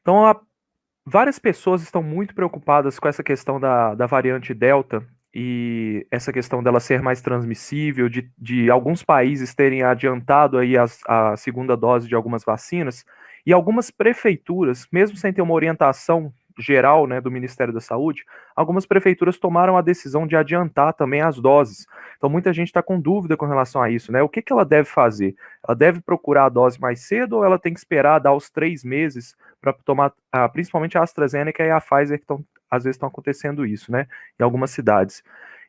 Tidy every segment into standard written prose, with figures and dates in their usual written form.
Então, várias pessoas estão muito preocupadas com essa questão da variante Delta e essa questão dela ser mais transmissível, de alguns países terem adiantado aí a segunda dose de algumas vacinas, e algumas prefeituras, mesmo sem ter uma orientação geral, né, do Ministério da Saúde, algumas prefeituras tomaram a decisão de adiantar também as doses. Então muita gente está com dúvida com relação a isso, né? O que que ela deve fazer? Ela deve procurar a dose mais cedo ou ela tem que esperar dar os 3 meses para tomar, principalmente a AstraZeneca e a Pfizer, que às vezes estão acontecendo isso, né, em algumas cidades.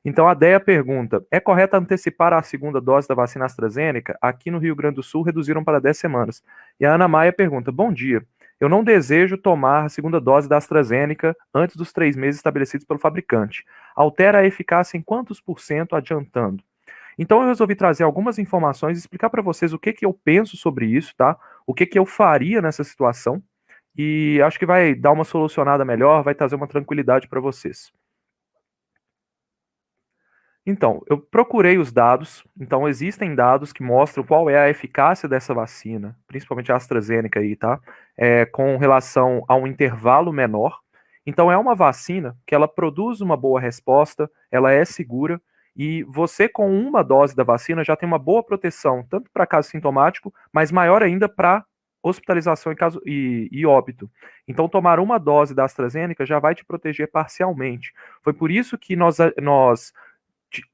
Então a DEA pergunta: é correto antecipar a segunda dose da vacina AstraZeneca? Aqui no Rio Grande do Sul reduziram para 10 semanas. E a Ana Maia pergunta: bom dia. Eu não desejo tomar a segunda dose da AstraZeneca antes dos 3 meses estabelecidos pelo fabricante. Altera a eficácia em quantos por cento adiantando? Então eu resolvi trazer algumas informações e explicar para vocês o que que eu penso sobre isso, tá? O que que eu faria nessa situação e acho que vai dar uma solucionada melhor, vai trazer uma tranquilidade para vocês. Então, eu procurei os dados, então existem dados que mostram qual é a eficácia dessa vacina, principalmente a AstraZeneca aí, tá? Com relação a um intervalo menor. Então, é uma vacina que ela produz uma boa resposta, ela é segura, e você com uma dose da vacina já tem uma boa proteção, tanto para caso sintomático, mas maior ainda para hospitalização e óbito. Então, tomar uma dose da AstraZeneca já vai te proteger parcialmente. Foi por isso que nós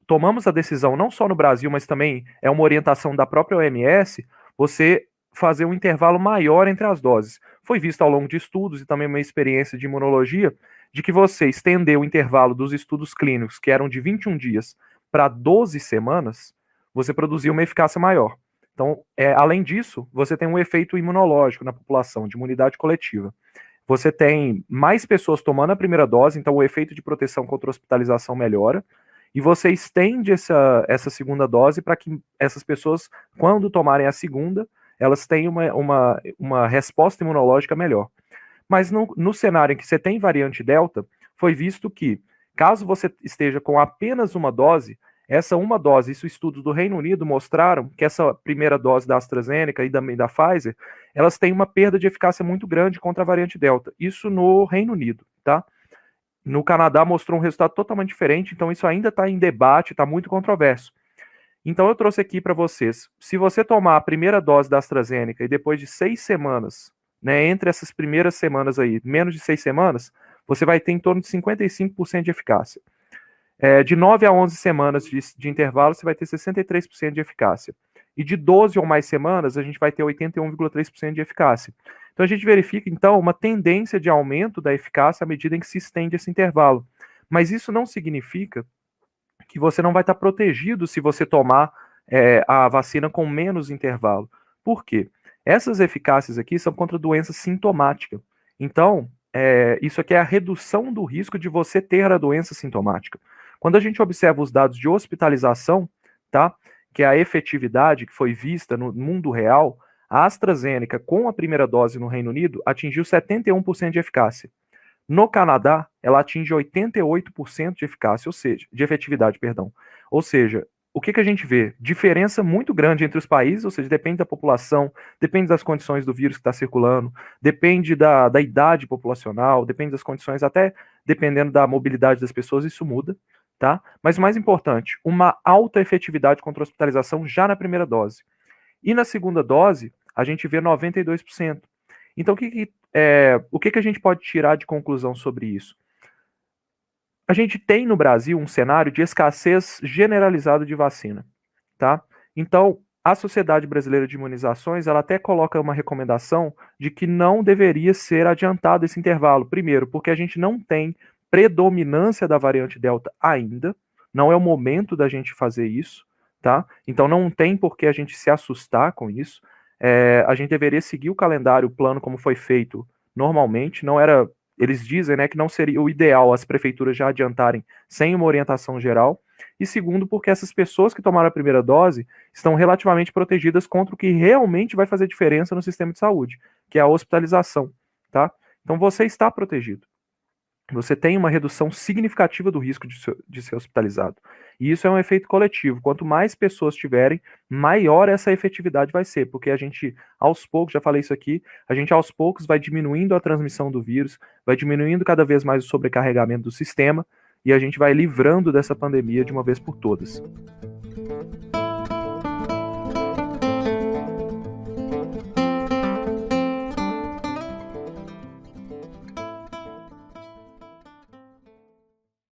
tomamos a decisão, não só no Brasil, mas também é uma orientação da própria OMS, você fazer um intervalo maior entre as doses. Foi visto ao longo de estudos e também uma experiência de imunologia, de que você estender o intervalo dos estudos clínicos, que eram de 21 dias, para 12 semanas, você produzia uma eficácia maior. Então, além disso, você tem um efeito imunológico na população, de imunidade coletiva. Você tem mais pessoas tomando a primeira dose, então o efeito de proteção contra hospitalização melhora, e você estende essa segunda dose para que essas pessoas, quando tomarem a segunda, elas tenham uma resposta imunológica melhor. Mas no cenário em que você tem variante Delta, foi visto que, caso você esteja com apenas uma dose, essa uma dose, isso estudos do Reino Unido mostraram que essa primeira dose da AstraZeneca e também da Pfizer, elas têm uma perda de eficácia muito grande contra a variante Delta. Isso no Reino Unido, tá? No Canadá mostrou um resultado totalmente diferente, então isso ainda está em debate, está muito controverso. Então eu trouxe aqui para vocês, se você tomar a primeira dose da AstraZeneca e depois de 6 semanas, né, entre essas primeiras semanas aí, menos de 6 semanas, você vai ter em torno de 55% de eficácia. De 9 a 11 semanas de intervalo, você vai ter 63% de eficácia. E de 12 ou mais semanas, a gente vai ter 81,3% de eficácia. Então a gente verifica, então, uma tendência de aumento da eficácia à medida em que se estende esse intervalo. Mas isso não significa que você não vai estar protegido se você tomar a vacina com menos intervalo. Por quê? Essas eficácias aqui são contra doença sintomática. Então, isso aqui é a redução do risco de você ter a doença sintomática. Quando a gente observa os dados de hospitalização, tá? Que é a efetividade que foi vista no mundo real, a AstraZeneca, com a primeira dose no Reino Unido, atingiu 71% de eficácia. No Canadá, ela atinge 88% de eficácia, ou seja, de efetividade, perdão. Ou seja, o que a gente vê? Diferença muito grande entre os países, ou seja, depende da população, depende das condições do vírus que está circulando, depende da idade populacional, depende das condições, até dependendo da mobilidade das pessoas, isso muda, tá? Mas o mais importante, uma alta efetividade contra a hospitalização já na primeira dose. E na segunda dose, a gente vê 92%. Então, o que a gente pode tirar de conclusão sobre isso? A gente tem no Brasil um cenário de escassez generalizada de vacina, tá? Então, a Sociedade Brasileira de Imunizações, ela até coloca uma recomendação de que não deveria ser adiantado esse intervalo. Primeiro, porque a gente não tem predominância da variante Delta ainda, não é o momento da gente fazer isso, tá? Então não tem por que a gente se assustar com isso. A gente deveria seguir o calendário, o plano como foi feito normalmente, não era. Eles dizem, né, que não seria o ideal as prefeituras já adiantarem sem uma orientação geral. E segundo, porque essas pessoas que tomaram a primeira dose estão relativamente protegidas contra o que realmente vai fazer diferença no sistema de saúde, que é a hospitalização, tá? Então você está protegido. você tem uma redução significativa do risco de ser hospitalizado. E isso é um efeito coletivo. Quanto mais pessoas tiverem, maior essa efetividade vai ser, porque a gente, aos poucos, já falei isso aqui, a gente aos poucos vai diminuindo a transmissão do vírus, vai diminuindo cada vez mais o sobrecarregamento do sistema, e a gente vai livrando dessa pandemia de uma vez por todas.